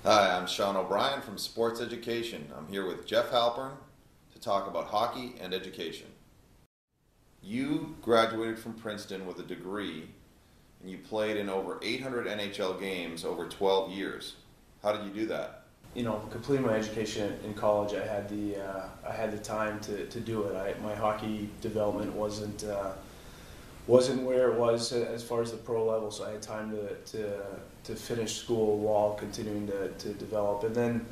Hi, I'm Sean O'Brien from Sports Education. I'm here with Jeff Halpern to talk about hockey and education. You graduated from Princeton with a degree and you played in over 800 NHL games over 12 years. How did you do that? Completing my education in college, I had the time to do it. My hockey development wasn't where it was as far as the pro level, so I had time to finish school while continuing to develop. And then,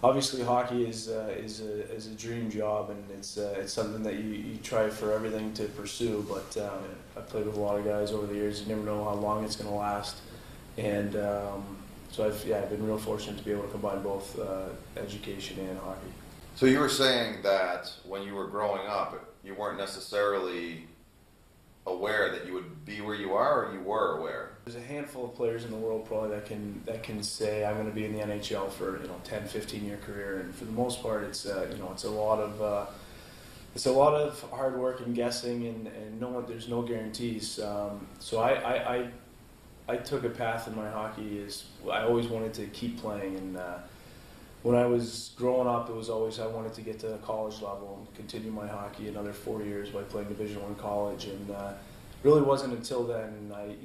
obviously, hockey is a dream job, and it's something that you try for everything to pursue. But I played with a lot of guys over the years. You never know how long it's going to last, and so I've been real fortunate to be able to combine both education and hockey. So you were saying that when you were growing up, you weren't necessarily aware that you would be where you are, or you were aware? There's a handful of players in the world probably that can say I'm going to be in the NHL for 10, 15-year career, and for the most part it's a lot of hard work and guessing, and there's no guarantees. So I took a path in my hockey is I always wanted to keep playing, and when I was growing up, it was always I wanted to get to the college level and continue my hockey another 4 years by playing Division I college, and really wasn't until then I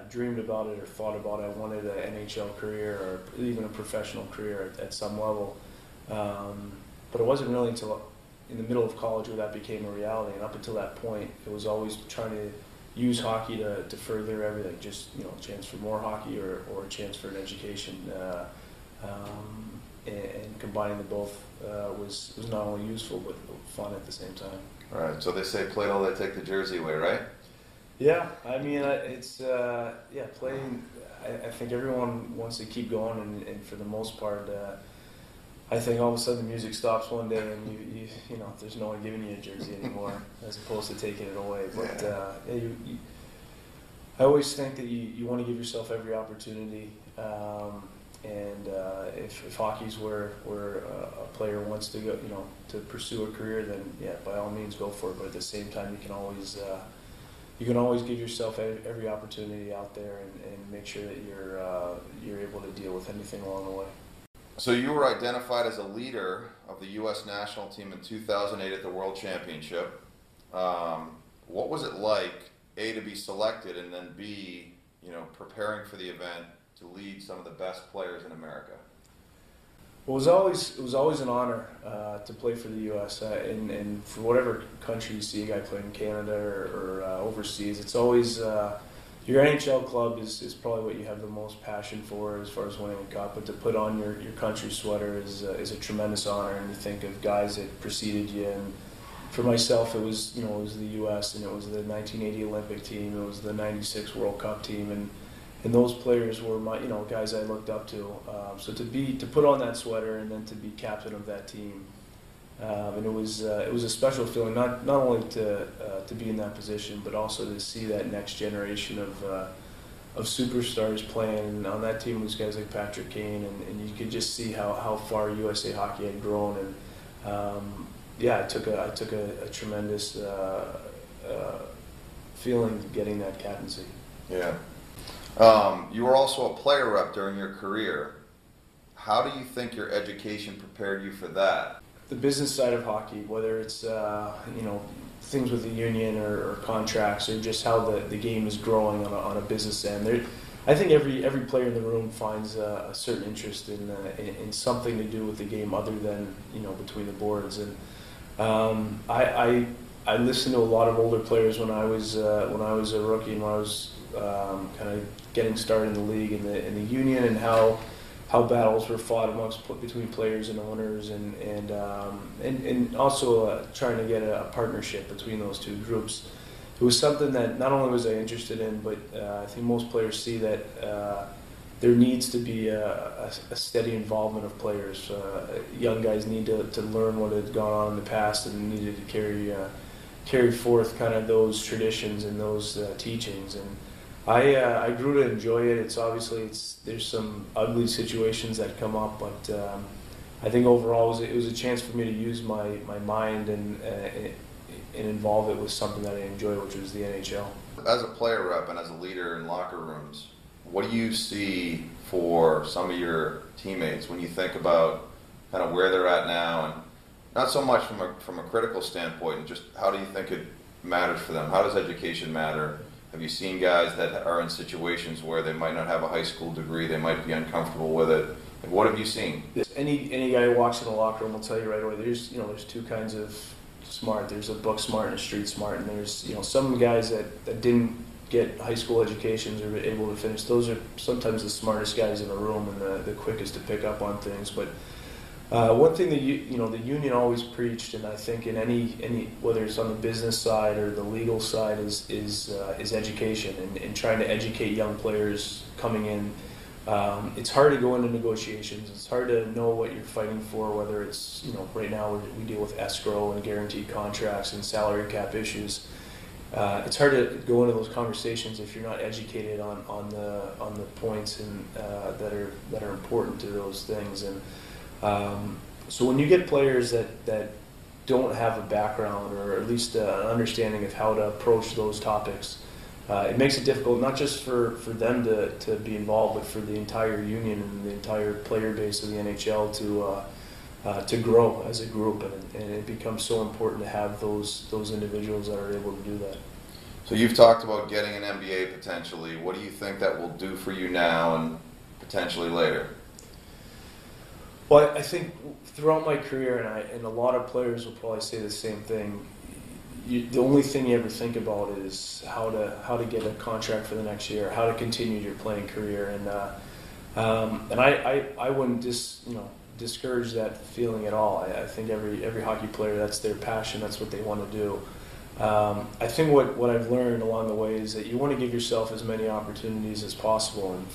dreamed about it or thought about it. I wanted an NHL career or even a professional career at some level, but it wasn't really until in the middle of college where that became a reality. And up until that point, it was always trying to use hockey to further everything, just a chance for more hockey or a chance for an education, and combining the both was not only useful but fun at the same time. All right, so they say play till they take the jersey away, right? Yeah, I mean it's playing. I think everyone wants to keep going, and for the most part, I think all of a sudden the music stops one day, and there's no one giving you a jersey anymore, as opposed to taking it away. But I always think that you want to give yourself every opportunity, and if hockey's where a player wants to go, to pursue a career, then by all means go for it. But at the same time, you can always give yourself every opportunity out there, and make sure that you're able to deal with anything along the way. So you were identified as a leader of the U.S. national team in 2008 at the World Championship. What was it like, A, to be selected, and then B, preparing for the event to lead some of the best players in America? Well, it was always an honor to play for the U.S. And for whatever country you see a guy playing in Canada or overseas, it's always your NHL club is probably what you have the most passion for as far as winning a cup. But to put on your country sweater is a tremendous honor. And you think of guys that preceded you. And for myself, it was the U.S. and it was the 1980 Olympic team. It was the '96 World Cup team, and those players were my guys I looked up to. So to put on that sweater and then to be captain of that team, and it was a special feeling, not only to be in that position, but also to see that next generation of superstars playing. And on that team was guys like Patrick Kane, and you could just see how far USA Hockey had grown. And I took a tremendous feeling getting that captaincy. Yeah. You were also a player rep during your career. How do you think your education prepared you for that? The business side of hockey, whether it's things with the union or contracts, or just how the game is growing on a business end. I think every player in the room finds a certain interest in something to do with the game other than between the boards. And I listened to a lot of older players when I was a rookie and when I was kind of getting started in the league, in the union, and how battles were fought between players and owners, and also trying to get a partnership between those two groups. It was something that not only was I interested in, but I think most players see that there needs to be a steady involvement of players. Young guys need to learn what had gone on in the past and needed to carry forth kind of those traditions and those teachings. And I grew to enjoy it. There's some ugly situations that come up, but I think overall it was a chance for me to use my mind and involve it with something that I enjoy, which was the NHL. As a player rep and as a leader in locker rooms, what do you see for some of your teammates when you think about kind of where they're at now, and not so much from a critical standpoint, and just how do you think it matters for them? How does education matter? Have you seen guys that are in situations where they might not have a high school degree, they might be uncomfortable with it? Like, what have you seen? Any guy who walks in the locker room will tell you right away. There's two kinds of smart. There's a book smart and a street smart, and there's some guys that didn't get high school educations or were able to finish. Those are sometimes the smartest guys in the room and the quickest to pick up on things. But one thing that the union always preached, and I think in any whether it's on the business side or the legal side, is education and trying to educate young players coming in. It's hard to go into negotiations. It's hard to know what you're fighting for, whether it's right now we deal with escrow and guaranteed contracts and salary cap issues. It's hard to go into those conversations if you're not educated on the points and that are important to those things. And so when you get players that don't have a background or at least an understanding of how to approach those topics, it makes it difficult not just for them to be involved, but for the entire union and the entire player base of the NHL to grow as a group, and it becomes so important to have those individuals that are able to do that. So you've talked about getting an MBA potentially. What do you think that will do for you now and potentially later? Well, I think throughout my career, and a lot of players will probably say the same thing, the only thing you ever think about is how to get a contract for the next year, how to continue your playing career, and I wouldn't discourage that feeling at all. I think every hockey player, that's their passion, that's what they want to do. I think what I've learned along the way is that you want to give yourself as many opportunities as possible, and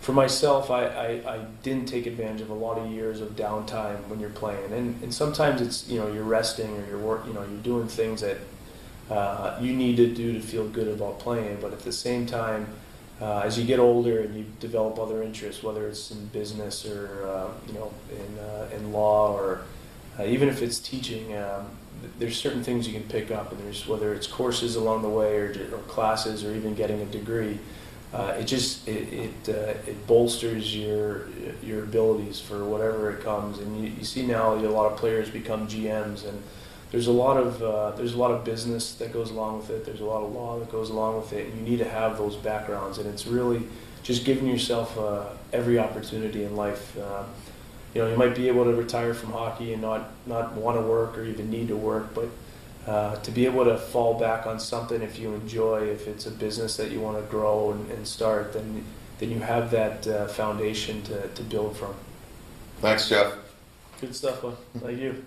for myself, I didn't take advantage of a lot of years of downtime when you're playing, and sometimes it's you're resting or you're doing things that you need to do to feel good about playing, but at the same time, as you get older and you develop other interests, whether it's in business or in law or even if it's teaching, there's certain things you can pick up, and there's whether it's courses along the way or classes or even getting a degree. It bolsters your abilities for whatever it comes, and you see now a lot of players become GMs, and there's a lot of business that goes along with it. There's a lot of law that goes along with it, and you need to have those backgrounds. And it's really just giving yourself every opportunity in life. You might be able to retire from hockey and not want to work or even need to work, but to be able to fall back on something if you enjoy, if it's a business that you want to grow and start, then you have that foundation to build from. Thanks, Jeff. Good stuff, bud. Thank you.